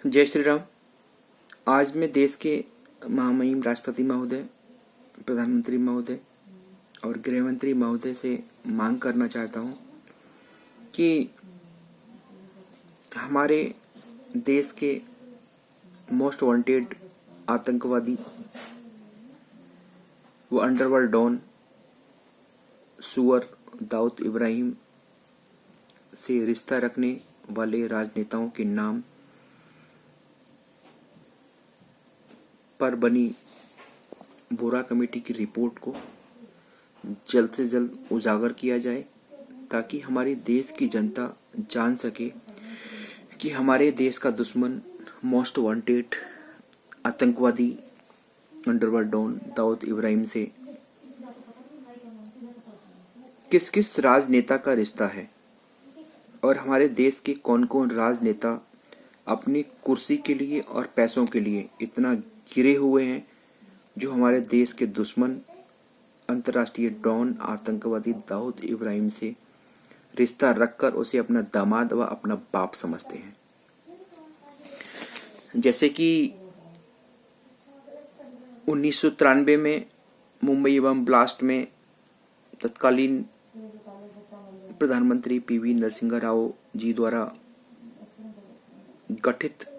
जय श्री राम। आज मैं देश के महामहिम राष्ट्रपति महोदय, प्रधानमंत्री महोदय और गृह मंत्री महोदय से मांग करना चाहता हूं कि हमारे देश के मोस्ट वांटेड आतंकवादी वो अंडरवर्ल्ड डॉन सुअर दाऊद इब्राहिम से रिश्ता रखने वाले राजनेताओं के नाम पर बनी बोरा कमेटी की रिपोर्ट को जल्द से जल्द उजागर किया जाए, ताकि हमारे देश की जनता जान सके कि हमारे देश का दुश्मन मोस्ट वांटेड आतंकवादी अंडरवर्ल्ड डॉन दाऊद इब्राहिम से किस किस राजनेता का रिश्ता है और हमारे देश के कौन कौन राजनेता अपनी कुर्सी के लिए और पैसों के लिए इतना घिरे हुए हैं, जो हमारे देश के दुश्मन अंतर्राष्ट्रीय डॉन आतंकवादी दाऊद इब्राहिम से रिश्ता रखकर उसे अपना दामाद व अपना बाप समझते हैं। जैसे कि 1993 में मुंबई बम ब्लास्ट में तत्कालीन प्रधानमंत्री पीवी नरसिम्हा राव जी द्वारा गठित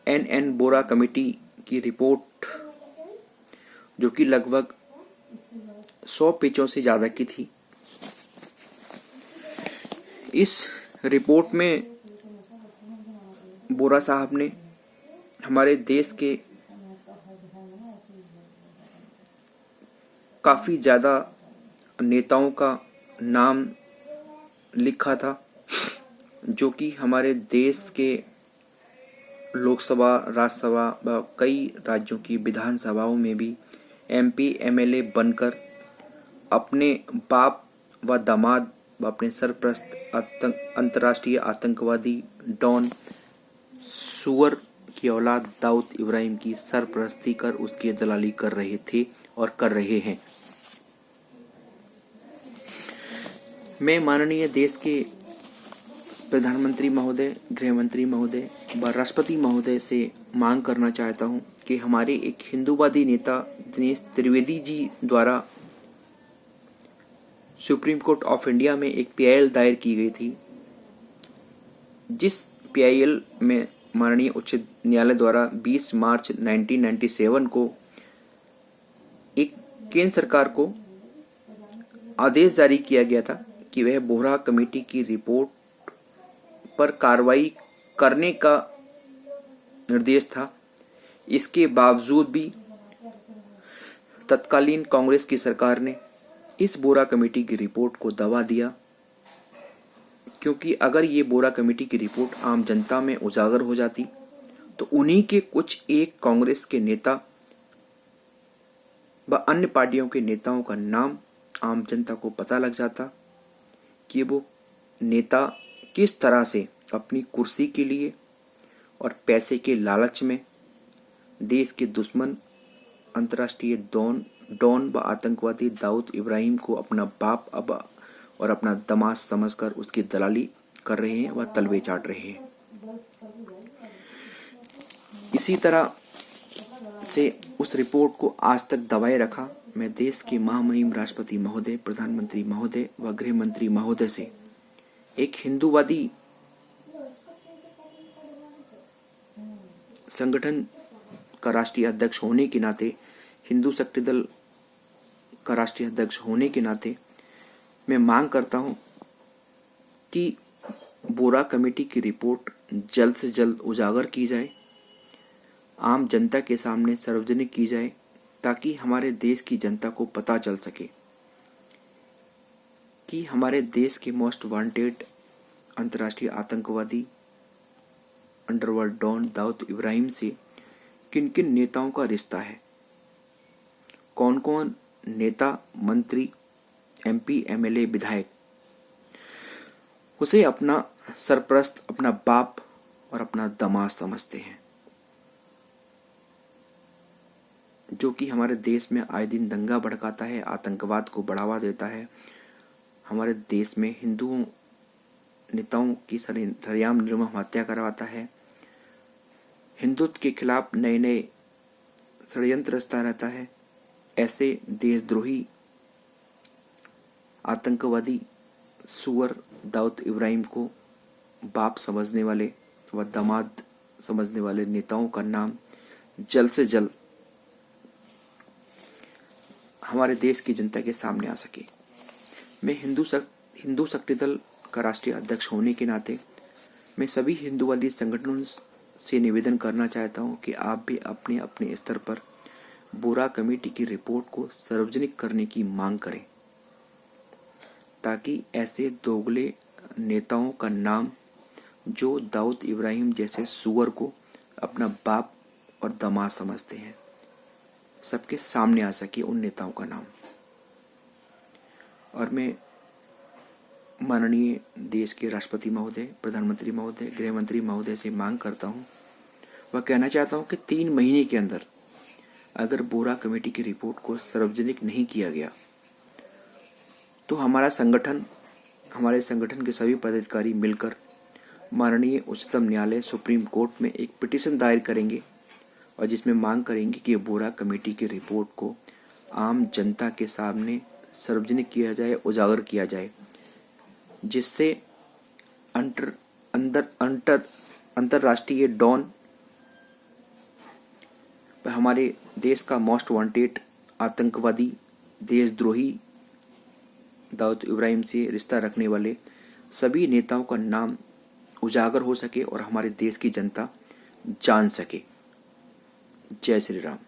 एन बोरा कमेटी की रिपोर्ट, जो कि लगभग 100 पेजों से ज्यादा की थी, इस रिपोर्ट में बोरा साहब ने हमारे देश के काफी ज्यादा नेताओं का नाम लिखा था, जो कि हमारे देश के लोकसभा, राज्यसभा व कई राज्यों की विधानसभाओं में भी एमपी एमएलए बनकर अपने बाप व दामाद व अपने सरप्रस्त अंतर्राष्ट्रीय आतंकवादी डॉन सुअर की औलाद दाऊद इब्राहिम की सरप्रस्ती कर उसकी दलाली कर रहे थे और कर रहे हैं। मैं माननीय देश के प्रधानमंत्री महोदय, गृह मंत्री महोदय व राष्ट्रपति महोदय से मांग करना चाहता हूं कि हमारे एक हिंदूवादी नेता दिनेश त्रिवेदी जी द्वारा सुप्रीम कोर्ट ऑफ इंडिया में एक पीआईएल दायर की गई थी, जिस पीआईएल में माननीय उच्च न्यायालय द्वारा 20 मार्च 1997 को एक केंद्र सरकार को आदेश जारी किया गया था कि वह बोहरा कमेटी की रिपोर्ट पर कार्रवाई करने का निर्देश था। इसके बावजूद भी तत्कालीन कांग्रेस की सरकार ने इस बोरा कमेटी की रिपोर्ट को दबा दिया, क्योंकि अगर ये बोरा कमेटी की रिपोर्ट आम जनता में उजागर हो जाती तो उन्हीं के कुछ एक कांग्रेस के नेता व अन्य पार्टियों के नेताओं का नाम आम जनता को पता लग जाता कि वो नेता किस तरह से अपनी कुर्सी के लिए और पैसे के लालच में देश के दुश्मन अंतर्राष्ट्रीय डॉन व आतंकवादी दाऊद इब्राहिम को अपना बाप और अपना दामाद समझकर उसकी दलाली कर रहे हैं व तलवे चाट रहे हैं। इसी तरह से उस रिपोर्ट को आज तक दबाए रखा। मैं देश के महामहिम राष्ट्रपति महोदय, प्रधानमंत्री महोदय व गृह मंत्री महोदय से एक हिंदूवादी संगठन का राष्ट्रीय अध्यक्ष होने के नाते, हिंदू शक्ति दल का राष्ट्रीय अध्यक्ष होने के नाते मैं मांग करता हूं कि बोरा कमेटी की रिपोर्ट जल्द से जल्द उजागर की जाए, आम जनता के सामने सार्वजनिक की जाए, ताकि हमारे देश की जनता को पता चल सके कि हमारे देश के मोस्ट वांटेड अंतर्राष्ट्रीय आतंकवादी अंडरवर्ल्ड डॉन दाऊद इब्राहिम से किन किन नेताओं का रिश्ता है, कौन कौन नेता, मंत्री, एमपी, एमएलए, विधायक उसे अपना सरप्रस्त, अपना बाप और अपना दामाद समझते हैं, जो कि हमारे देश में आए दिन दंगा भड़काता है, आतंकवाद को बढ़ावा देता है, हमारे देश में हिंदुओं नेताओं की सरेआम निर्मम हत्या करवाता है, हिंदुत्व के खिलाफ नए नए षड्यंत्र रचता रहता है, ऐसे देशद्रोही आतंकवादी सुअर दाऊद इब्राहिम को बाप समझने वाले व दामाद समझने वाले नेताओं का नाम जल्द से जल्द हमारे देश की जनता के सामने आ सके। मैं हिंदू शक्ति दल का राष्ट्रीय अध्यक्ष होने के नाते मैं सभी हिंदूवादी संगठनों से निवेदन करना चाहता हूं कि आप भी अपने अपने स्तर पर बोरा कमेटी की रिपोर्ट को सार्वजनिक करने की मांग करें, ताकि ऐसे दोगले नेताओं का नाम जो दाऊद इब्राहिम जैसे सुअर को अपना बाप और दामाद समझते हैं, सबके सामने आ सके उन नेताओं का नाम। और मैं माननीय देश के राष्ट्रपति महोदय, प्रधानमंत्री महोदय, गृह मंत्री महोदय से मांग करता हूं, वह कहना चाहता हूं कि 3 महीने के अंदर अगर बोरा कमेटी की रिपोर्ट को सार्वजनिक नहीं किया गया तो हमारे संगठन के सभी पदाधिकारी मिलकर माननीय उच्चतम न्यायालय सुप्रीम कोर्ट में एक पिटीशन दायर करेंगे और जिसमें मांग करेंगे कि बोरा कमेटी की रिपोर्ट को आम जनता के सामने सार्वजनिक किया जाए, उजागर किया जाए, जिससे अंतरराष्ट्रीय डॉन हमारे देश का मोस्ट वांटेड आतंकवादी देशद्रोही दाऊद इब्राहिम से रिश्ता रखने वाले सभी नेताओं का नाम उजागर हो सके और हमारे देश की जनता जान सके। जय श्री राम।